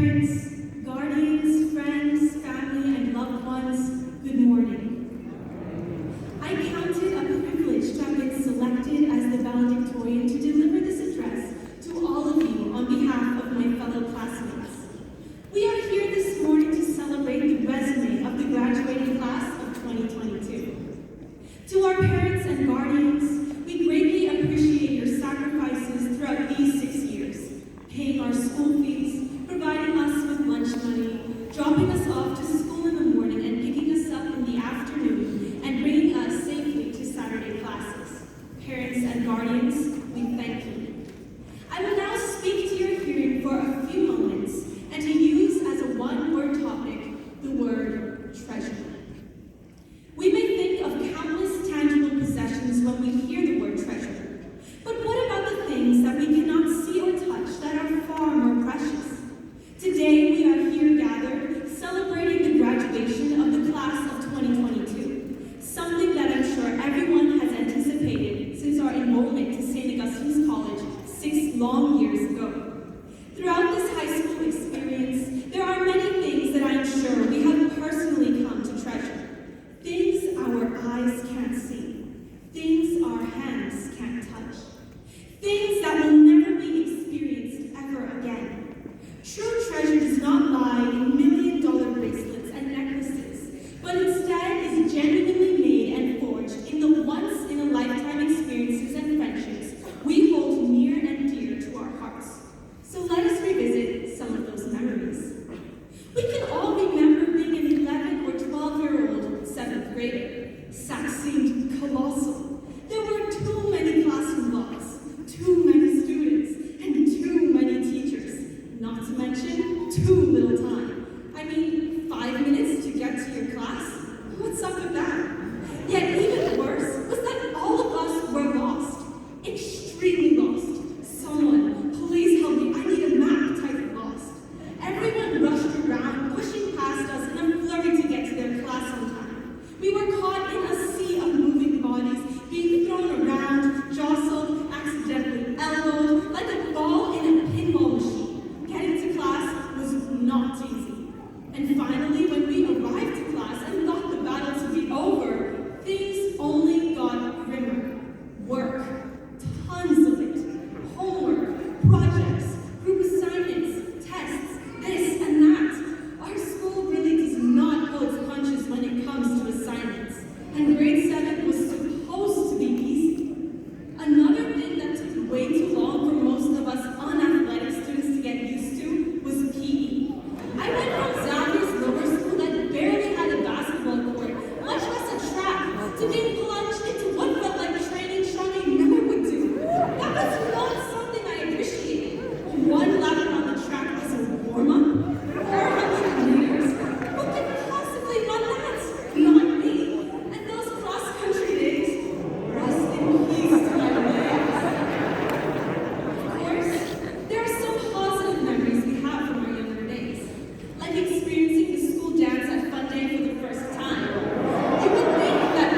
parents, guardians, friends, family, and loved ones, good morning. I count it a privilege to have been selected as the valedictorian to deliver this address to all of you on behalf of my fellow classmates. We are here this morning to celebrate the resume of the graduating class of 2022. To our parents and guardians, we greatly appreciate your sacrifices throughout these 6 years, paying our school fees, providing us with lunch money, dropping us off to school in the morning and picking us up in the afternoon, and bringing us safely to Saturday classes. Parents and guardians, we thank you. I will now speak to your hearing for a few moments and to use as a one-word topic the word treasure. We may think of countless tangible possessions when we hear the word treasure, but what about the things that we cannot see or touch that are far more precious? Today we are here gathered celebrating the graduation of the class of 2022, something that I'm sure everyone has anticipated since our enrollment to St. Augustine's College 6 long years ago. Throughout this high school experience, there are many things that I'm sure we have personally come to treasure. Things our eyes can't see, things our hands can't touch, things that will never be experienced ever again. True treasure does not lie in million-dollar bracelets and necklaces, but instead is genuinely made and forged in the once-in-a-lifetime experiences and friendships we hold near and dear to our hearts. So let us revisit some of those memories. We can all remember being an 11 or 12-year-old 7th grader. Sacks seemed colossal. There were too many classroom blocks, too many students, and too many teachers. Not to mention, too little time. I mean, 5 minutes to get to your class? What's up with that? Yet even worse was that all of us were lost. Extremely lost. Someone, please help me, I need a map type of lost. Everyone rushed around, pushing past us in a flurry to get to their class on time. We were caught in a sea of moving bodies, being thrown around, jostled, accidentally elbowed, like a ball in a pinball machine. Getting to class was not easy. And finally, when we arrived to class and thought the battle to be over, things only got grimmer. Work, tons of it. Homework, projects, group assignments, tests, this and that. Our school really does not pull its punches when it comes to assignments. And grade 7 was supposed to be easy. Another thing that took way too long for most of us unathletic students to get used to was PE. I went from Xavier's lower school that barely had a basketball court, much less a track, to being plunged into what felt like training Shawnee never would do. That was not something I appreciated. One lap on the track as a warm-up? 400 meters? Who could possibly run that? Not me. And those cross-country days? Rest in peace to my legs. Of course, there are some positive memories we have from our younger days, like experiencing the school dance at Fun Day for the first time. You would think that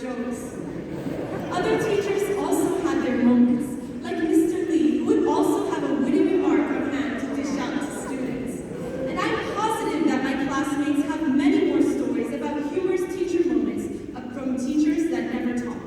jokes. Other teachers also had their moments, like Mr. Lee, who would also have a witty remark on hand to dish out to students. And I'm positive that my classmates have many more stories about humorous teacher moments from teachers that never taught.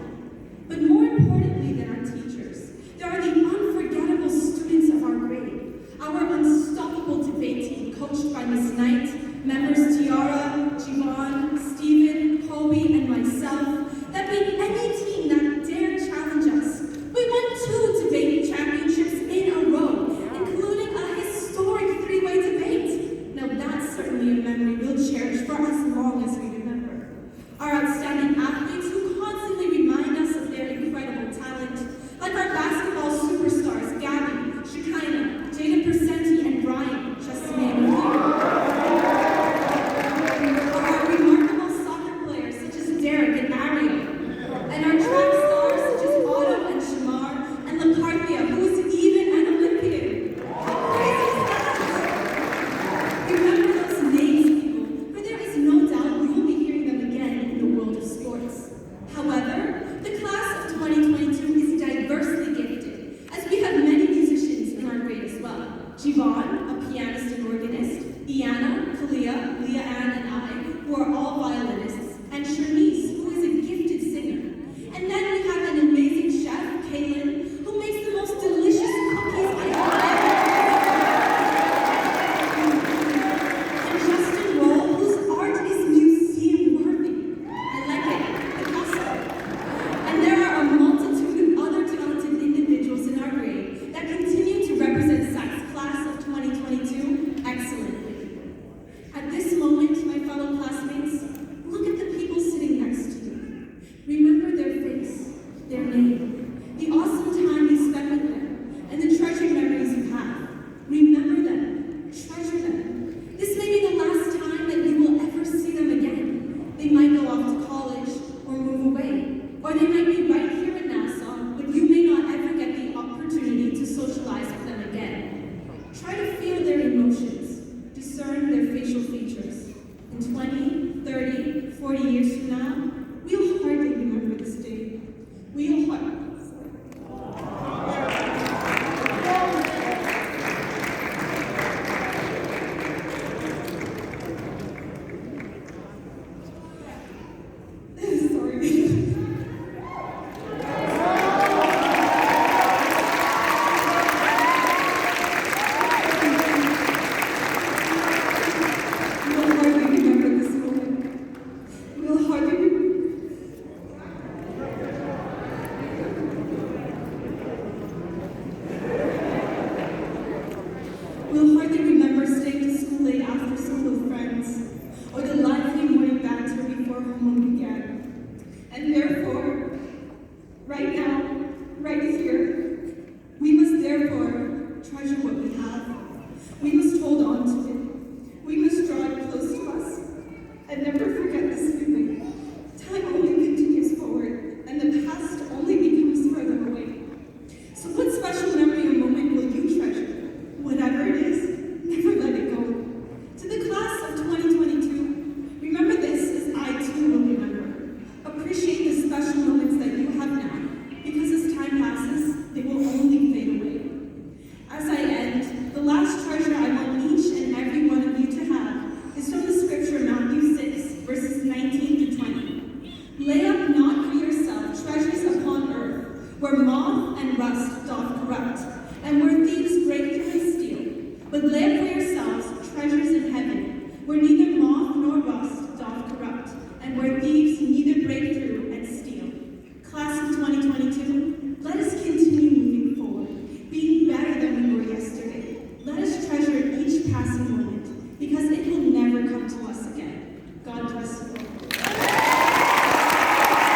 But more importantly than our teachers, there are the unforgettable students of our grade, our unstoppable debate team coached by Miss Knight, members Tiara, Jivan, Stephen, Kobe, and myself, that beat any team that dared challenge us. We won 2 debate championships in a row, including a historic 3-way debate. Now that's certainly a memory we'll cherish for as long as we remember. Our outstanding athletes who constantly remind us of their incredible talent, like our basketball superstars Gabby, Shekinah, Jada Percenti, and Brian, just to name a few. Our remarkable soccer players such as Derek and Ariel, and our track stars such as Otto and Shamar, and LaCarthia, who is even an Olympian. How crazy is that? Remember those names, people, for there is no doubt you will be hearing them again in the world of sports. However, the class of 2022 is diversely gifted, as we have many musicians in our grade as well. Jivan, a pianist and organist, Iana, Kalia, Leah Ann, and I, who are all violinists, and Shanice, who is a gifted singer. And then we have an amazing chef, Kaylin, who makes the most delicious cookies I have ever. And Justin Roll, whose art is museum-worthy. I like it, the hustle. And there are a multitude of other talented individuals in our grade that continue to represent SAC's class of 2022 excellently. At this moment, my fellow classmates, look at the people sitting next to you. Remember their face, their name, the awesome time you spent with them, and the treasured memories you have. Remember them, treasure them. This may be the last time that you will ever see them again. They might go off to college or move away, or they might be right here in Nassau, but you may not ever get the opportunity to socialize with them again. Try to feel their emotions, discern their facial features. In 20, 30, 40 years from now, we'll hardly remember this day. We'll hardly. We'll hardly remember staying to school late after school with friends, or the lively morning banter before homework began. And therefore, right now, right here, we must therefore treasure what we have. We must hold on to it. We must draw it close to us, and never forget this feeling. Time only continues forward, and the past only becomes further away. So what special memory or moment will you treasure? Whatever it is, never let it go. To the class of 2022, remember this as I too will remember. Appreciate the special moments that you have now, because as time passes, they will only fade away. As I end, the last treasure I want each and every one of you to have is from the scripture Matthew 6, verses 19 to 20. Lay up not for yourself treasures upon earth, where moth and rust doth corrupt, and where thieves break through and steal, but lay